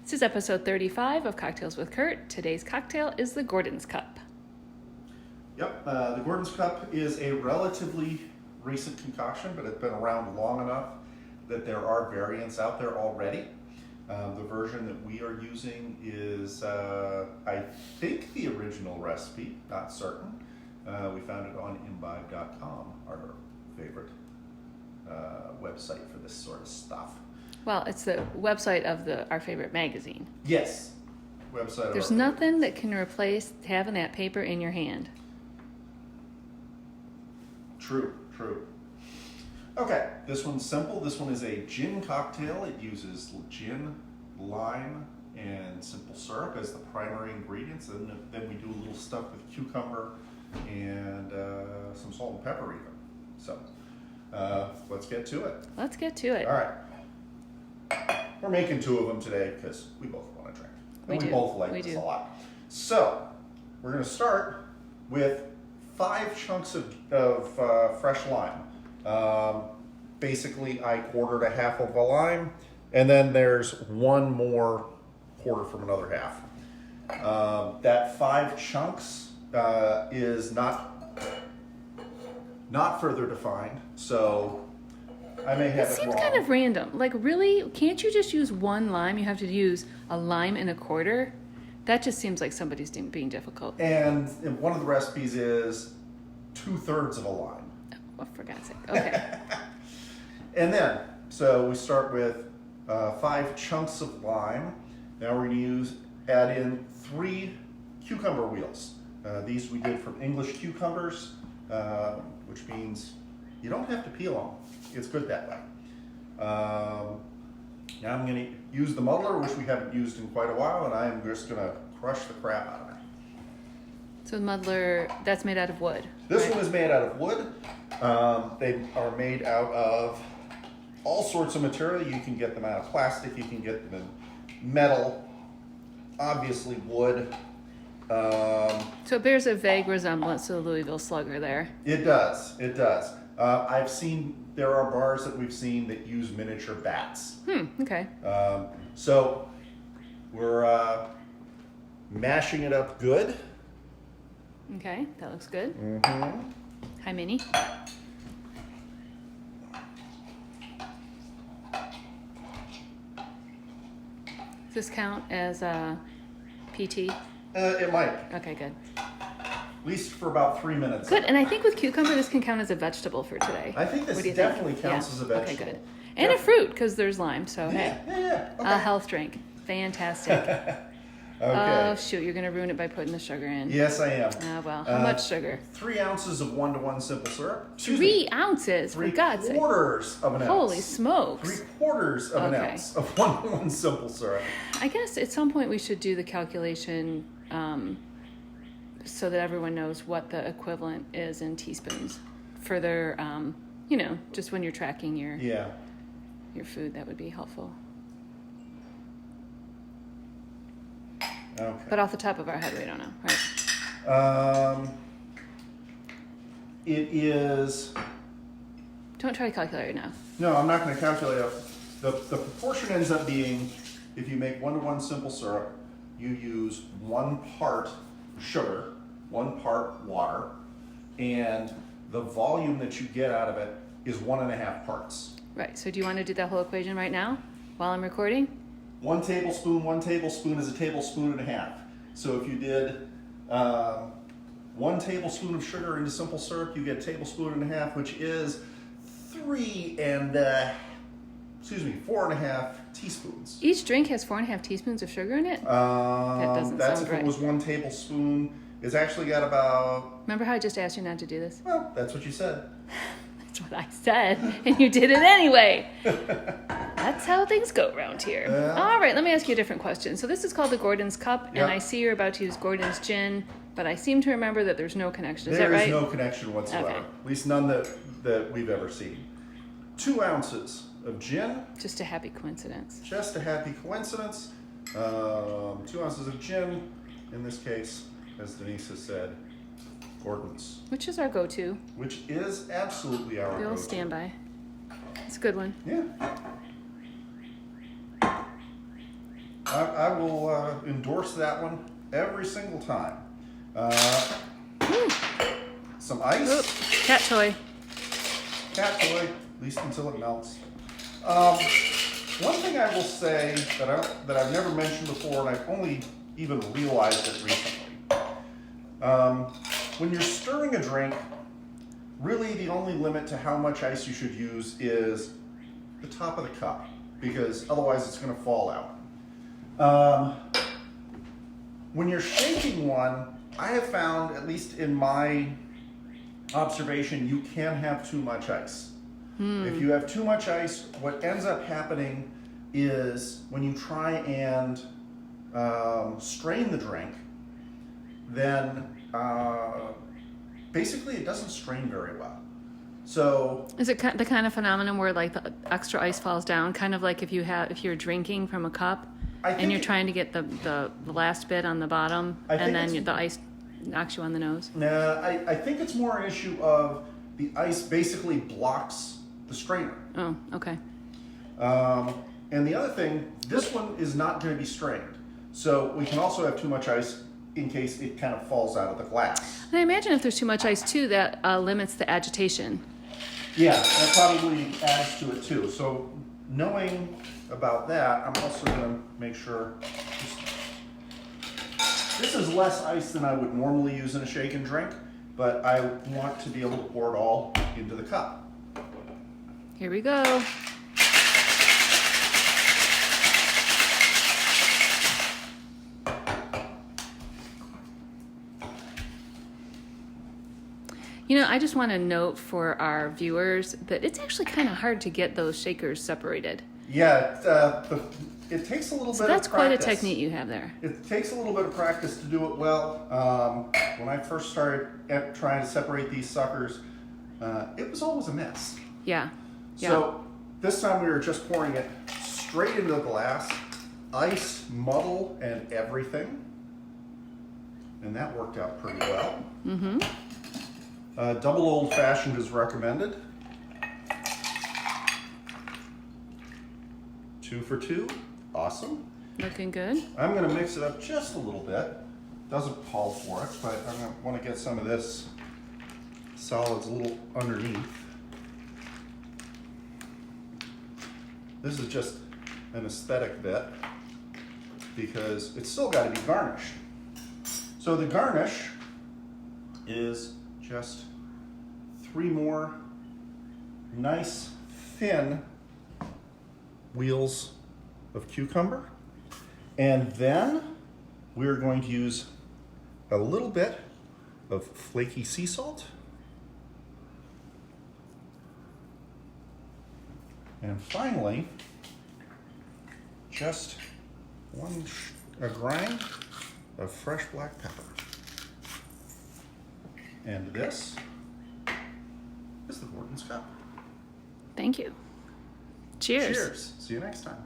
This is episode 35 of Cocktails with Kurt. Today's cocktail is the Gordon's Cup. Yep, the Gordon's Cup is a relatively recent concoction, but it's been around long enough that there are variants out there already. The version that we are using is, I think, the original recipe, not certain. We found it on imbibe.com, our favorite website for this sort of stuff. Well, it's the website of our favorite magazine. Yes, website. There's nothing that can replace having that paper in your hand. True. Okay, this one's simple. This one is a gin cocktail. It uses gin, lime, and simple syrup as the primary ingredients. And then we do a little stuff with cucumber and some salt and pepper even. So let's get to it. Let's get to it. All right. We're making two of them today because we both want to drink. And we both like this a lot. So we're going to start with 5 chunks of fresh lime. Basically, I quartered a half of a lime, and then there's one more quarter from another half. That 5 chunks is not further defined, so I may have it wrong. It seems kind of random. Like, really? Can't you just use one lime? You have to use a lime and a quarter? That just seems like somebody's being difficult. And one of the recipes is 2/3 of a lime. Oh, for God's sake. Okay. And then, so we start with 5 chunks of lime. Now we're going to add in 3 cucumber wheels. These we did from English cucumbers, which means you don't have to peel them. It's good that way. Now I'm going to use the muddler, which we haven't used in quite a while, and I am just going to crush the crap out of it. So the muddler, that's made out of wood. This right? one is made out of wood. They are made out of all sorts of material. You can get them out of plastic. You can get them in metal. Obviously wood. So it bears a vague resemblance to the Louisville Slugger there. It does. There are bars that we've seen that use miniature bats. Okay. So we're mashing it up good. Okay, that looks good. Mm-hmm. Hi, Minnie. Does this count as a PT? It might. Okay, good. At least for about 3 minutes. Good, and I think with cucumber, this can count as a vegetable for today. I think this definitely counts as a vegetable. Okay, good. And a fruit, because there's lime, so hey. Yeah. Okay. A health drink. Fantastic. Okay. Oh, shoot, you're going to ruin it by putting the sugar in. Yes, I am. Oh, well, how much sugar? 3 ounces of 1-to-1 simple syrup. 3 ounces, for God's sake. 3/4 of an ounce. Holy smokes. 3/4 of an ounce of 1-to-1 simple syrup. I guess at some point we should do the calculation so that everyone knows what the equivalent is in teaspoons for their, just when you're tracking your food. That would be helpful. Okay. But off the top of our head, we don't know, right? It is... Don't try to calculate it now. No, I'm not going to calculate it. The proportion ends up being, if you make 1-to-1 simple syrup, you use 1 part sugar, 1 part water, and the volume that you get out of it is 1.5 parts. Right, so do you want to do that whole equation right now while I'm recording? 1 tablespoon is a tablespoon and a half. So if you did 1 tablespoon of sugar into simple syrup, you get a tablespoon and a half, which is 4.5 teaspoons. Each drink has 4.5 teaspoons of sugar in it? That doesn't that's sound if right. it was 1 tablespoon. It's actually got about... Remember how I just asked you not to do this? Well, that's what you said. That's what I said, and you did it anyway. That's how things go around here. All right, let me ask you a different question. So this is called the Gordon's Cup, and I see you're about to use Gordon's Gin, but I seem to remember that there's no connection. Is that right? There is no connection whatsoever. Okay. At least none that we've ever seen. 2 ounces of gin. Just a happy coincidence. Just a happy coincidence. 2 ounces of gin. In this case, as Denise has said, Gordon's. Which is our go-to. Which is absolutely our The old go-to. standby. It's a good one. Yeah. I will endorse that one every single time. Some ice. Oop, cat toy. Cat toy, at least until it melts. One thing I will say that I've never mentioned before, and I've only even realized it recently. When you're stirring a drink, really the only limit to how much ice you should use is the top of the cup, because otherwise it's going to fall out. When you're shaking one, I have found, at least in my observation, you can have too much ice. If you have too much ice, what ends up happening is when you try and strain the drink, then basically it doesn't strain very well. So is it the kind of phenomenon where like the extra ice falls down, kind of like if you're drinking from a cup and you're trying to get the last bit on the bottom, and then the ice knocks you on the nose? Nah, I think it's more an issue of the ice basically blocks the strainer. Oh, okay. And the other thing, this one is not going to be strained. So we can also have too much ice in case it kind of falls out of the glass. And I imagine if there's too much ice too, that limits the agitation. Yeah, that probably adds to it too. So knowing about that, I'm also going to make sure this is less ice than I would normally use in a shake and drink, but I want to be able to pour it all into the cup. Here we go. You know, I just want to note for our viewers that it's actually kind of hard to get those shakers separated. Yeah, it takes a little bit of practice. That's quite a technique you have there. It takes a little bit of practice to do it well. When I first started trying to separate these suckers, it was always a mess. Yeah. So this time we were just pouring it straight into the glass, ice, muddle, and everything. And that worked out pretty well. Mm-hmm. Double old-fashioned is recommended. 2 for 2. Awesome. Looking good. I'm going to mix it up just a little bit. Doesn't call for it, but I'm going to want to get some of this solids a little underneath. This is just an aesthetic bit because it's still got to be garnished. So the garnish is just 3 more nice thin wheels of cucumber, and then we're going to use a little bit of flaky sea salt, and finally just a grind of fresh black pepper. And this is the Gordon's Cup. Thank you. Cheers. Cheers. See you next time.